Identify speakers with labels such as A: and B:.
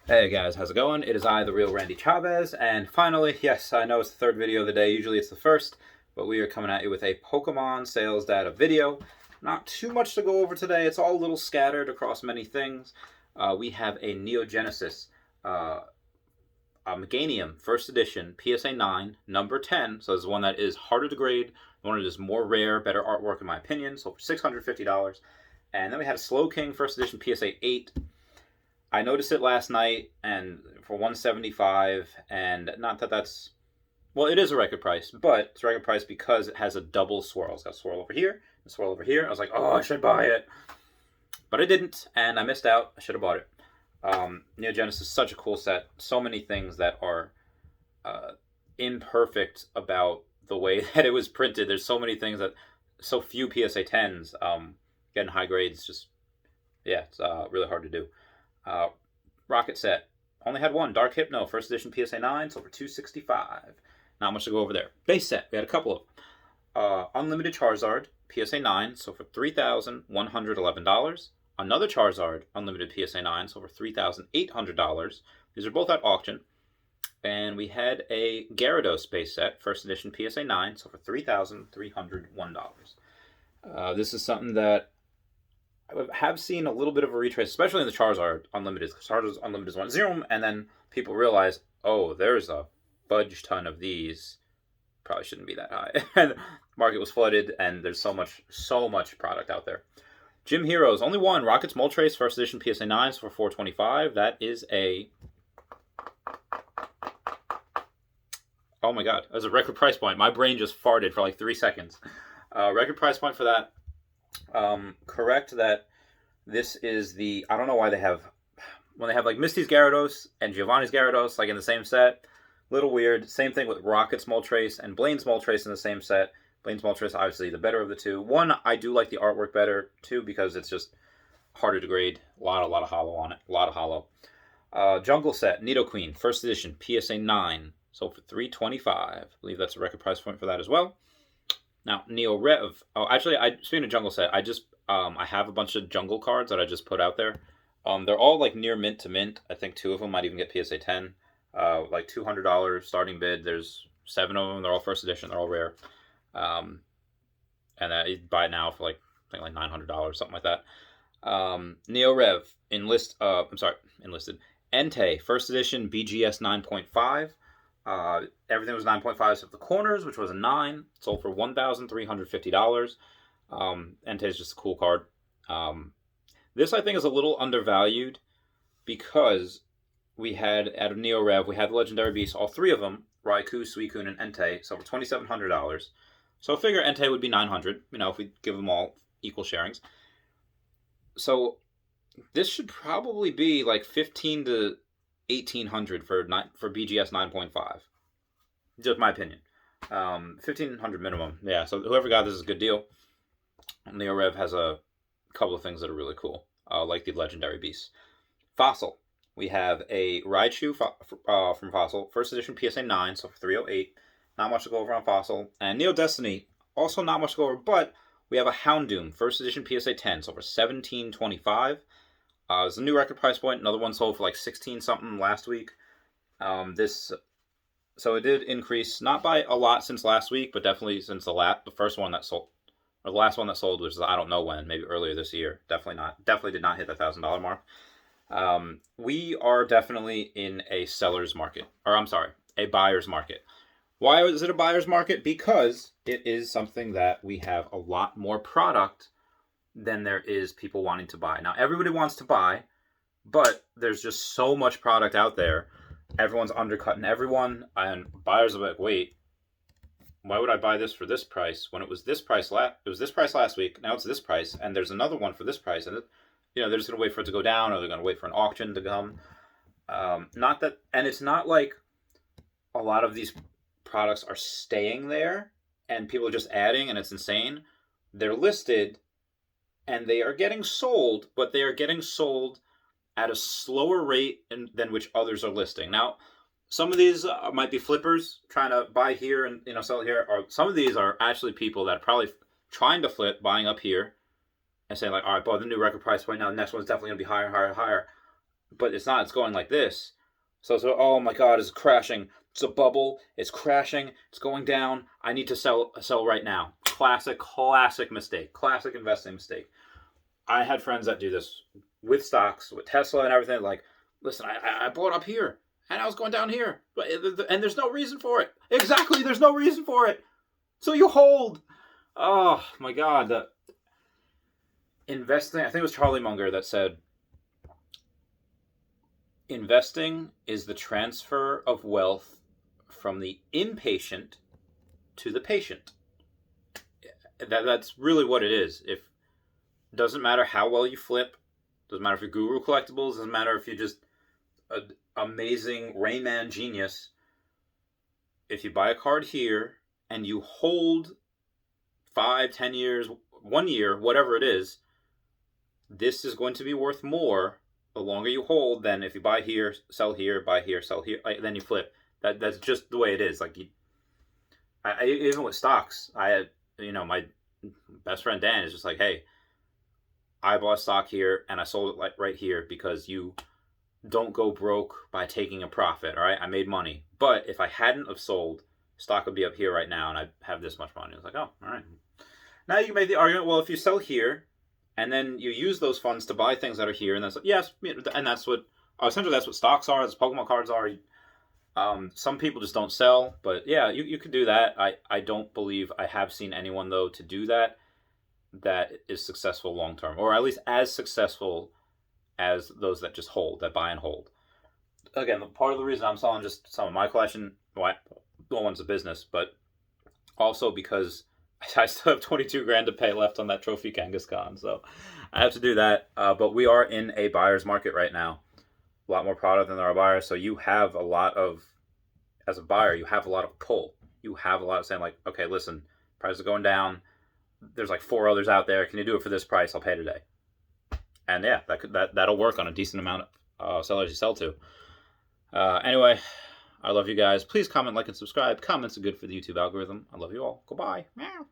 A: Hey guys, how's it going? It is I, the real Randy Chavez, and finally, yes, I know it's the third video of the day. Usually it's the first, but we are coming at you with a Pokemon sales data video. Not too much to go over today. It's all a little scattered across many things. We have a Neogenesis a Meganium First Edition PSA 9, number 10. So this is one that is harder to grade, one that is more rare, better artwork in my opinion. So for $650. And then we had a Slowking First Edition PSA 8. I noticed it last night, and for 175, and not that that's well, it is a record price, but it's a record price because it has a double swirl. It's got a swirl over here, a swirl over here. I was like, oh, I should buy it, but I didn't, and I missed out. I should have bought it. Neogenesis is such a cool set. So many things that are uh, imperfect about the way that it was printed. There's so many things that so few PSA 10s getting high grades. Just yeah, it's really hard to do. Uh, Rocket set. Only had one. Dark Hypno, first edition PSA 9, so for 265. Not much to go over there. Base set. We had a couple of Unlimited Charizard, PSA 9, so for $3,111. Another Charizard, Unlimited PSA 9, so for $3,800. These are both at auction. And we had a Gyarados base set, first edition PSA 9, so for $3,301. This is something that I have seen a little bit of a retrace, especially in the Charizard Unlimited. Charizard Unlimited is 1-0, and then people realize, oh, there's a fudge ton of these. Probably shouldn't be that high. And the market was flooded, and there's so much product out there. Gym Heroes, only one. Rockets Moltres, first edition PSA 9s for $425. That is a... Oh my god, that's a record price point. My brain just farted for like 3 seconds. Record price point for that. Correct that this is the... I don't know why they have... When they have like Misty's Gyarados and Giovanni's Gyarados like in the same set, little weird. Same thing with Rocket's Moltres and Blaine's Moltres in the same set. Blaine's Moltres obviously the better of the two. One, I do like the artwork better. Two, because it's just harder to grade. A lot of hollow on it. A lot of hollow. Jungle set, Nidoqueen, first edition, PSA 9. Sold for $325. I believe that's a record price point for that as well. Now, NeoRev. Oh, actually, speaking of jungle set, I have a bunch of jungle cards that I just put out there. They're all like near mint to mint. I think 2 of them might even get PSA 10. Like $200 starting bid. There's 7 of them. They're all first edition. They're all rare. And you buy it now for like I think like $900, something like that. NeoRev enlisted. Entei first edition BGS 9.5. Everything was 9.5 except the corners, which was a 9. Sold for $1,350. Entei is just a cool card. This I think is a little undervalued because we had out of NeoRev, we had the Legendary Beasts, all 3 of them, Raikou, Suicune, and Entei, so for $2,700. So I figure Entei would be $900, if we give them all equal sharings. So this should probably be like $1,500 to $1,800 for BGS 9.5. Just my opinion. $1,500 minimum. Yeah, so whoever got this is a good deal. NeoRev has a couple of things that are really cool, like the Legendary Beasts. Fossil. We have a Raichu from Fossil, first edition PSA 9, so for $308. Not much to go over on Fossil. And Neo Destiny, also not much to go over, but we have a Houndoom, first edition PSA 10, so for $1725. It's a new record price point. Another one sold for like 16 something last week. So it did increase, not by a lot since last week, but definitely since the first one that sold, or the last one that sold, which is I don't know when, maybe earlier this year. Definitely did not hit the $1,000 mark. We are definitely in a seller's market, or I'm sorry, a buyer's market. Why is it a buyer's market? Because it is something that we have a lot more product than there is people wanting to buy. Now, everybody wants to buy, but there's just so much product out there. Everyone's undercutting everyone, and buyers are like, wait, why would I buy this for this price when it was this price last week, now it's this price, and there's another one for this price, and they're just going to wait for it to go down, or they're going to wait for an auction to come. And it's not like a lot of these products are staying there and people are just adding and it's insane. They're listed and they are getting sold, but they are getting sold at a slower rate than which others are listing. Now, some of these might be flippers trying to buy here and sell here, or some of these are actually people that are probably trying to flip, buying up here and saying like, all right, bought the new record price point, now the next one's definitely going to be higher. but it's not. It's going like this. So, oh my God, it's crashing. It's a bubble. It's crashing. It's going down. I need to sell right now. Classic mistake. Classic investing mistake. I had friends that do this with stocks, with Tesla and everything. Like, listen, I bought up here, and I was going down here, and there's no reason for it. Exactly, there's no reason for it. So you hold. Oh my God, the investing. I think it was Charlie Munger that said, investing is the transfer of wealth from the impatient to the patient. That's really what it is. It doesn't matter how well you flip, doesn't matter if you're Guru Collectibles, doesn't matter if you're just an amazing Rayman genius. If you buy a card here and you hold 5, 10 years, 1 year, whatever it is, this is going to be worth more the longer you hold than if you buy here, sell here, buy here, sell here, then you flip. That's just the way it is. Like, even with stocks, my best friend Dan is just like, hey, I bought stock here and I sold it right here because you don't go broke by taking a profit. All right, I made money, but if I hadn't have sold, stock would be up here right now, and I'd have this much money. I was like, oh, all right. Now you can make the argument, well, if you sell here, and then you use those funds to buy things that are here, and that's yes, and that's what essentially that's what stocks are. That's what Pokemon cards are. Some people just don't sell, but yeah, you could do that. I don't believe I have seen anyone though to do that is successful long term, or at least as successful as those that just hold, that buy and hold. Again, part of the reason I'm selling just some of my collection, well, one's a business, but also because I still have 22 grand to pay left on that trophy Kangaskhan, so I have to do that. But we are in a buyer's market right now. A lot more product than there are buyers, so you have a lot of, as a buyer, you have a lot of pull. You have a lot of saying like, okay, listen, prices are going down. There's like 4 others out there. Can you do it for this price? I'll pay today. And yeah, that'll work on a decent amount of sellers you sell to. Anyway, I love you guys. Please comment, like, and subscribe. Comments are good for the YouTube algorithm. I love you all. Goodbye. Meow.